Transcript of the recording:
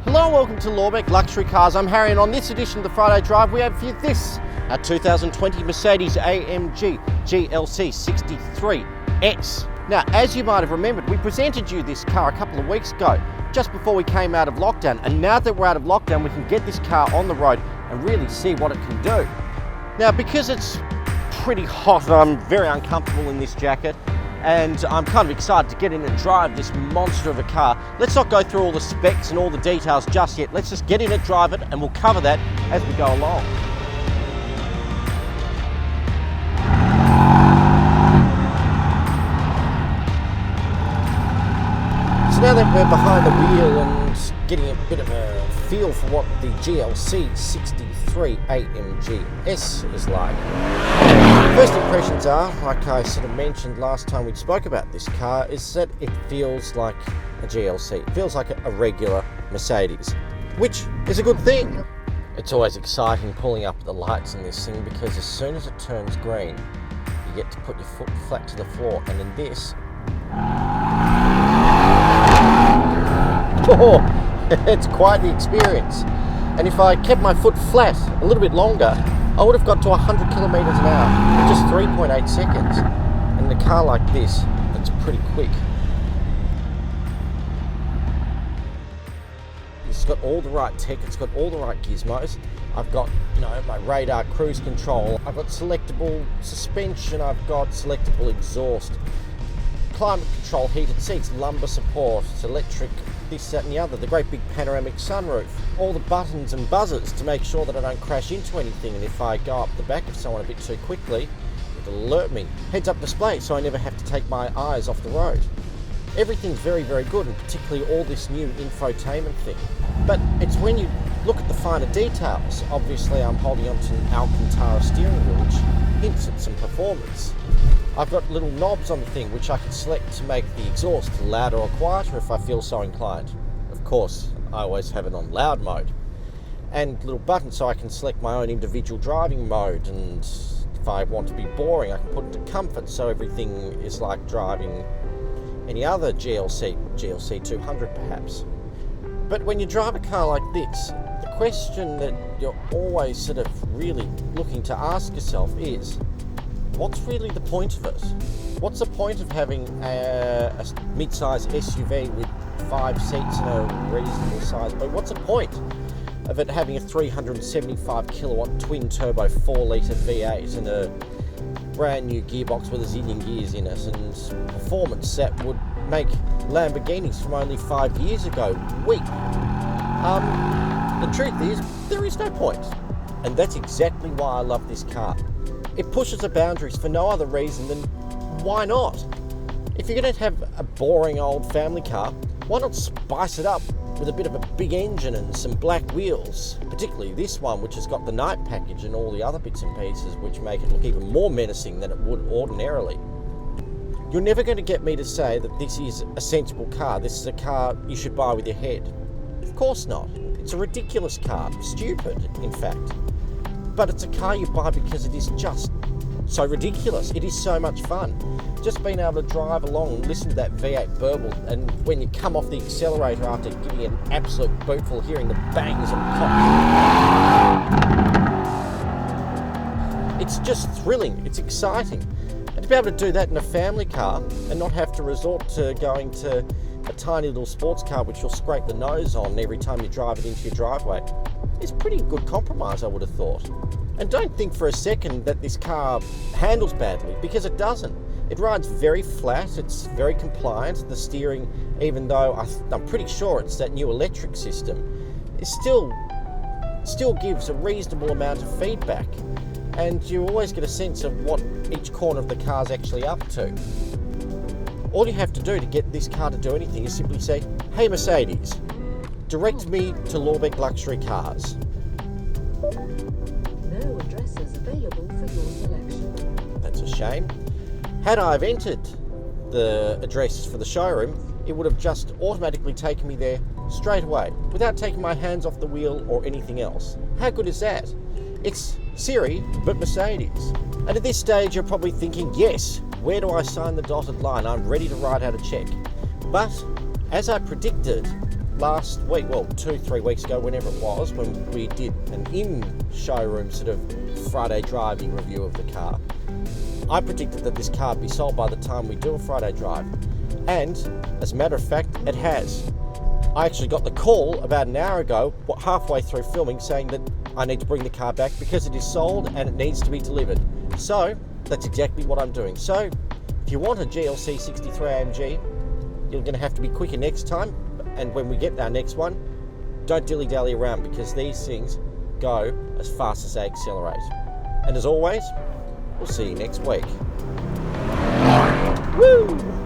Hello and welcome to Lorbeck Luxury Cars. I'm Harry, and on this edition of the Friday Drive we have for you this, our 2020 Mercedes-AMG GLC63-S. Now, as you might have remembered, we presented you this car a couple of weeks ago, just before we came out of lockdown, and now that we're out of lockdown we can get this car on the road and really see what it can do. Now, because it's pretty hot and I'm very uncomfortable in this jacket, and I'm kind of excited to get in and drive this monster of a car. Let's not go through all the specs and all the details just yet. Let's just get in and drive it, and we'll cover that as we go along. So now that we're behind the wheel and getting a bit of a feel for what the GLC63-AMG-S is like, first impressions are, like I sort of mentioned last time we spoke about this car, is that it feels like a GLC. It feels like a regular Mercedes, which is a good thing. It's always exciting pulling up the lights in this thing, because as soon as it turns green, you get to put your foot flat to the floor, and in this, oh, it's quite the experience. And if I kept my foot flat a little bit longer, I would have got to 100 kilometers an hour in just 3.8 seconds. And in a car like this, that's pretty quick. It's got all the right tech, it's got all the right gizmos. I've got, my radar cruise control, I've got selectable suspension, I've got selectable exhaust, climate control, heated seats, lumbar support, electric, this, that and the other, the great big panoramic sunroof, all the buttons and buzzers to make sure that I don't crash into anything, and if I go up the back of someone a bit too quickly, it'll alert me. Heads up display, so I never have to take my eyes off the road. Everything's very, very good, and particularly all this new infotainment thing. But it's when you look at the finer details. Obviously I'm holding onto an Alcantara steering wheel, which hints at some performance. I've got little knobs on the thing which I can select to make the exhaust louder or quieter if I feel so inclined. Of course, I always have it on loud mode. And little buttons so I can select my own individual driving mode, and if I want to be boring I can put it to comfort, so everything is like driving any other GLC200 perhaps. But when you drive a car like this, the question that you're always sort of really looking to ask yourself is, what's really the point of it? What's the point of having a mid-size SUV with 5 seats and a reasonable size? But what's the point of it having a 375 kilowatt twin turbo 4 litre V8 and a brand new gearbox with a zillion gears in it, and performance that would make Lamborghinis from only 5 years ago weep? The truth is, there is no point. And that's exactly why I love this car. It pushes the boundaries for no other reason than why not? If you're going to have a boring old family car, why not spice it up with a bit of a big engine and some black wheels? Particularly this one, which has got the night package and all the other bits and pieces which make it look even more menacing than it would ordinarily. You're never going to get me to say that this is a sensible car, this is a car you should buy with your head. Of course not. It's a ridiculous car, stupid in fact. But it's a car you buy because it is just so ridiculous. It is so much fun. Just being able to drive along and listen to that V8 burble, and when you come off the accelerator after giving it an absolute bootful, hearing the bangs and pops. It's just thrilling, it's exciting. And to be able to do that in a family car and not have to resort to going to a tiny little sports car which you'll scrape the nose on every time you drive it into your driveway is pretty good compromise, I would have thought. And don't think for a second that this car handles badly, because it doesn't. It rides very flat, it's very compliant. The steering, even though I'm pretty sure it's that new electric system, it still gives a reasonable amount of feedback. And you always get a sense of what each corner of the car's actually up to. All you have to do to get this car to do anything is simply say, "Hey Mercedes, direct me to Lorbeck Luxury Cars." No addresses available for your selection. That's a shame. Had I have entered the address for the showroom, it would have just automatically taken me there straight away, without taking my hands off the wheel or anything else. How good is that? It's Siri, but Mercedes. And at this stage you're probably thinking, yes, where do I sign the dotted line? I'm ready to write out a check. But, as I predicted, last week, well, 2-3 weeks ago, whenever it was, when we did an in-showroom sort of Friday driving review of the car. I predicted that this car would be sold by the time we do a Friday drive. And, as a matter of fact, it has. I actually got the call about an hour ago, halfway through filming, saying that I need to bring the car back because it is sold and it needs to be delivered. So, that's exactly what I'm doing. So, if you want a GLC63-AMG, you're going to have to be quicker next time. And when we get our next one, don't dilly-dally around, because these things go as fast as they accelerate. And as always, we'll see you next week. Woo!